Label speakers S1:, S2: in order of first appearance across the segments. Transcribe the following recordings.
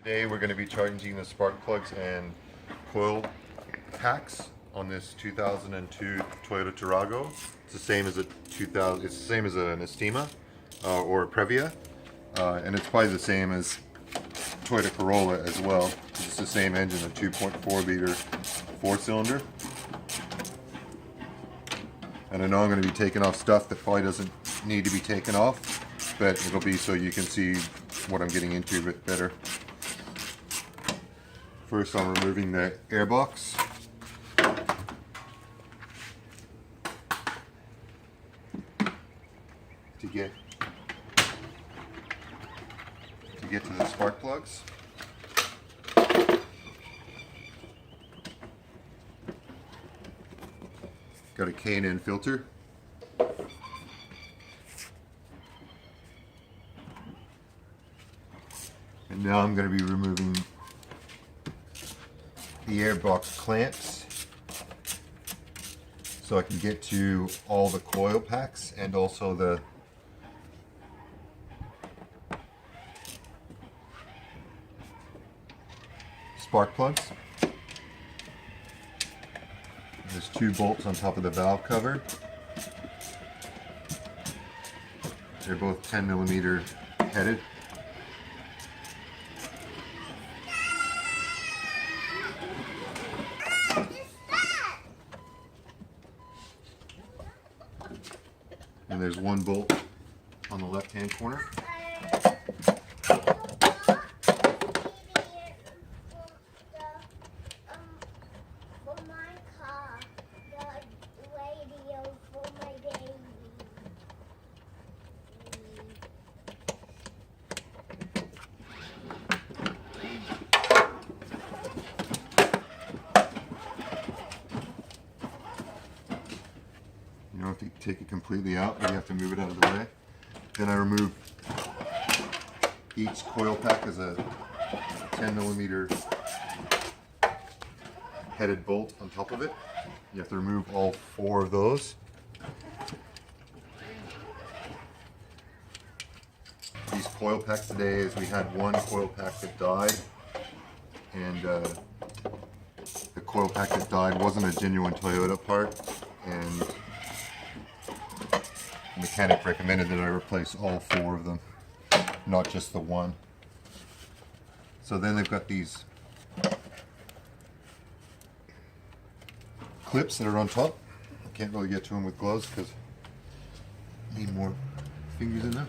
S1: Today we're going to be changing the spark plugs and coil packs on this 2002 Toyota Tarago. It's the same as a 2000. It's the same as an Estima or a Previa, and it's probably the same as Toyota Corolla as well. It's the same engine, a 2.4 liter 4-cylinder. And I know I'm going to be taking off stuff that probably doesn't need to be taken off, but it'll be so you can see what I'm getting into a bit better. First, I'm removing the airbox. To get to the spark plugs. Got a K&N filter. And now I'm going to be removing the airbox clamps so I can get to all the coil packs and also the spark plugs. There's 2 bolts on top of the valve cover. They're both 10mm headed. And there's 1 bolt on the left-hand corner. You don't have to take it completely out, but you have to move it out of the way. Then I remove each coil pack as a 10mm headed bolt on top of it. You have to remove all 4 of those. These coil packs today is we had 1 coil pack that died, and the coil pack that died wasn't a genuine Toyota part, and the mechanic recommended that I replace all 4 of them, not just the 1. So then they've got these clips that are on top. I can't really get to them with gloves because I need more fingers in there.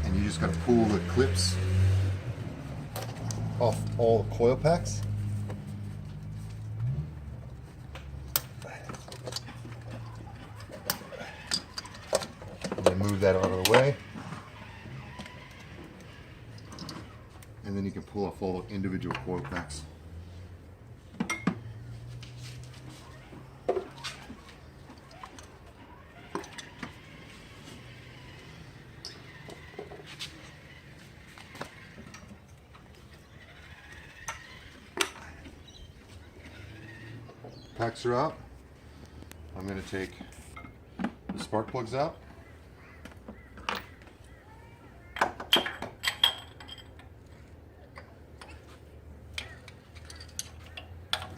S1: And you just got to pull the clips off all the coil packs. And then move that out of the way. And then you can pull off all the individual coil packs. Packs are out. I'm going to take the spark plugs out.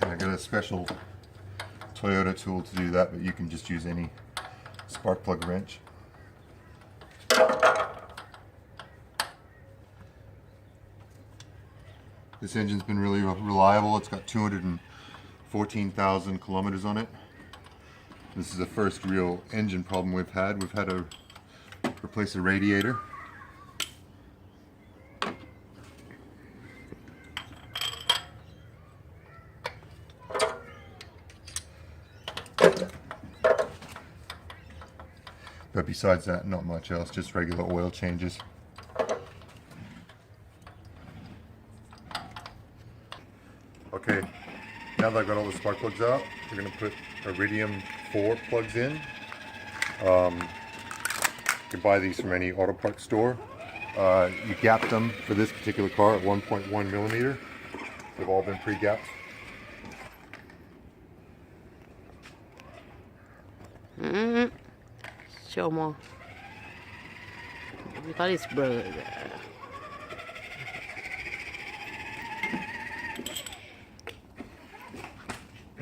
S1: And I got a special Toyota tool to do that, but you can just use any spark plug wrench. This engine's been really reliable. It's got 214,000 kilometers on it. This is the first real engine problem we've had. We've had to replace a radiator. But besides that, not much else, just regular oil changes. Okay, now that I've got all the spark plugs out, we're going to put Iridium 4 plugs in. You can buy these from any auto parts store. You gap them for this particular car at 1.1mm. They've all been pre-gapped.
S2: Show more. We call it burger.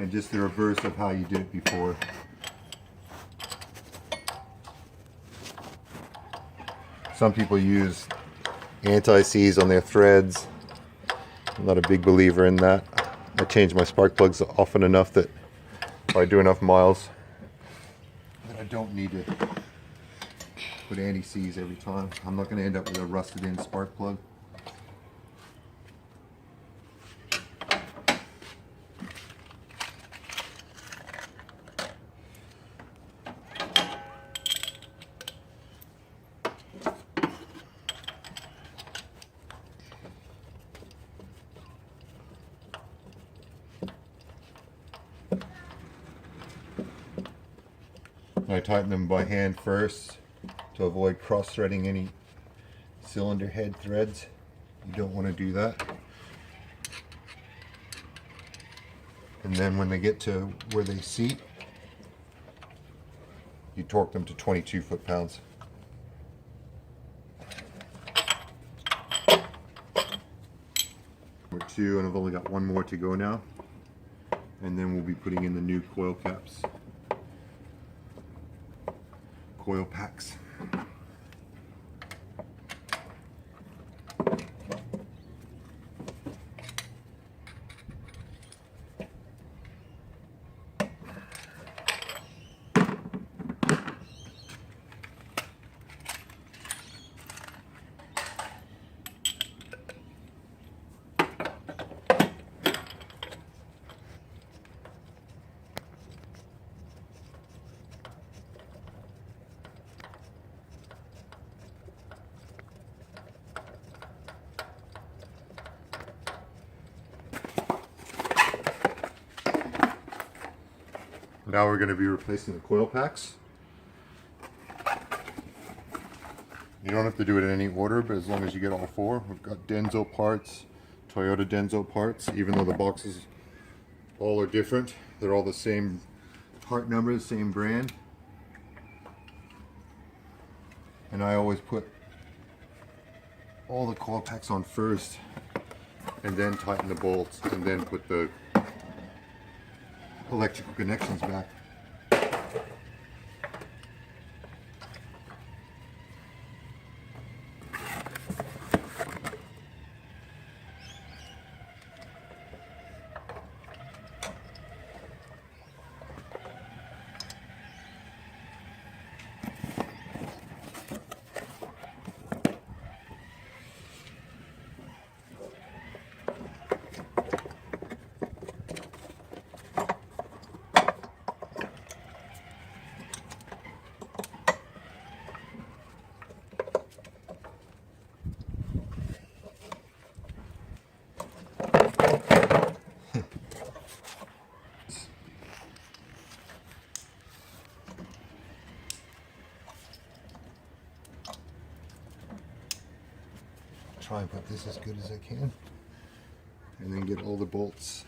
S1: and just the reverse of how you did it before. Some people use anti-seize on their threads. I'm not a big believer in that. I change my spark plugs often enough that if I do enough miles that I don't need to put anti-seize every time. I'm not going to end up with a rusted in spark plug. I tighten them by hand first to avoid cross-threading any cylinder head threads. You don't want to do that. And then when they get to where they seat, you torque them to 22 foot-pounds. Number 2, and I've only got one more to go now. And then we'll be putting in the new coil caps. Coil packs. Now we're going to be replacing the coil packs. You don't have to do it in any order, but as long as you get all 4. We've got Denso parts, Toyota Denso parts, even though the boxes all are different. They're all the same part numbers, same brand. And I always put all the coil packs on first and then tighten the bolts and then put the electrical connections back. Try and put this as good as I can, and then get all the bolts.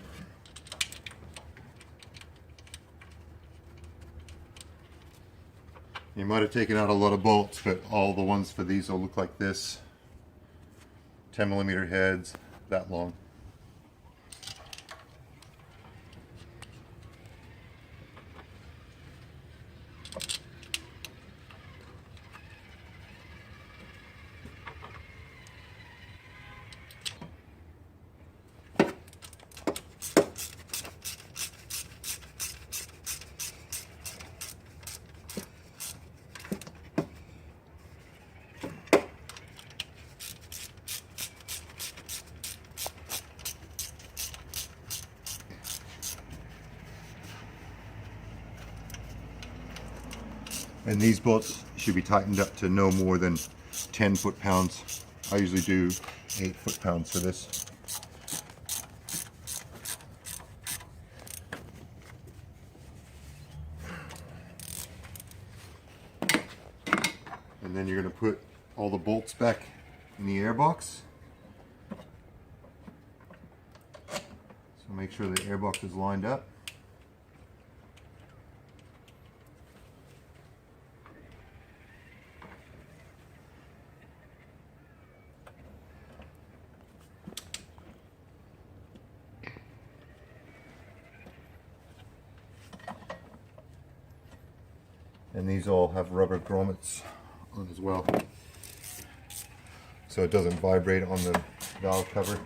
S1: You might have taken out a lot of bolts, but all the ones for these will look like this. 10mm heads, that long. And these bolts should be tightened up to no more than 10 foot-pounds. I usually do 8 foot-pounds for this. And then you're going to put all the bolts back in the airbox. So make sure the airbox is lined up. And these all have rubber grommets on as well, so it doesn't vibrate on the valve cover.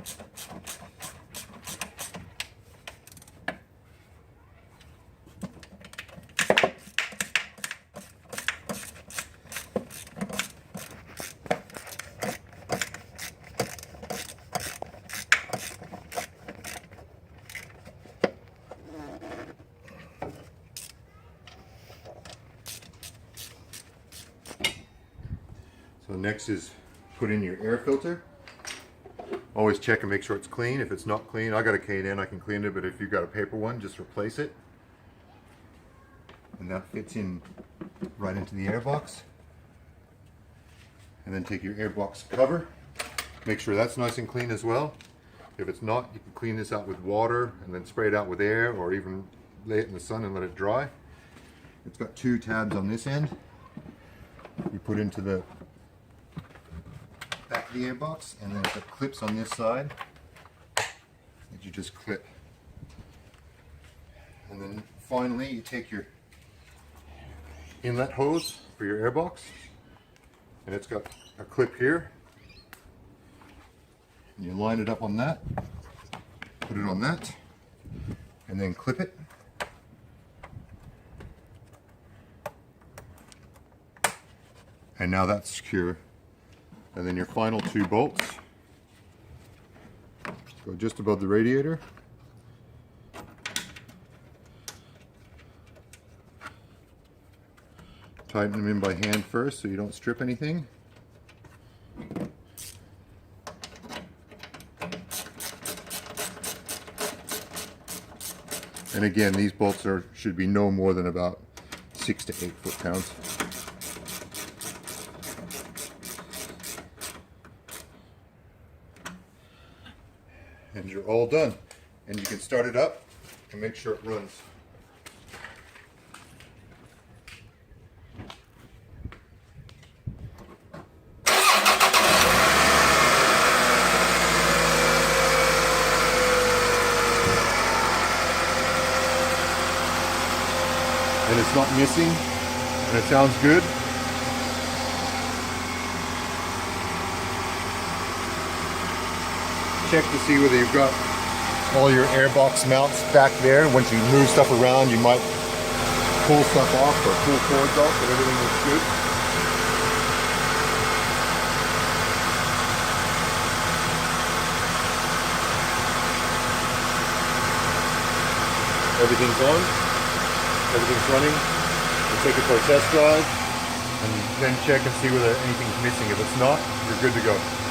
S1: So next is put in your air filter. Always check and make sure it's clean. If it's not clean, I got a K&N, I can clean it, but if you've got a paper one, just replace it. And that fits in right into the air box. And then take your air box cover. Make sure that's nice and clean as well. If it's not, you can clean this out with water and then spray it out with air, or even lay it in the sun and let it dry. It's got two tabs on this end. You put into the back of the airbox, and then the clips on this side that you just clip. And then finally you take your inlet hose for your airbox, and it's got a clip here. And you line it up on that, put it on that, and then clip it. And now that's secure. And then your final two bolts go just above the radiator. Tighten them in by hand first so you don't strip anything. And again, these bolts should be no more than about 6 to 8 foot-pounds. And you're all done. And you can start it up and make sure it runs. And it's not missing, and it sounds good. Check to see whether you've got all your airbox mounts back there. Once you move stuff around, you might pull stuff off or pull cords off, but everything looks good. Everything's on, everything's running. We'll take it for a test drive and then check and see whether anything's missing. If it's not, you're good to go.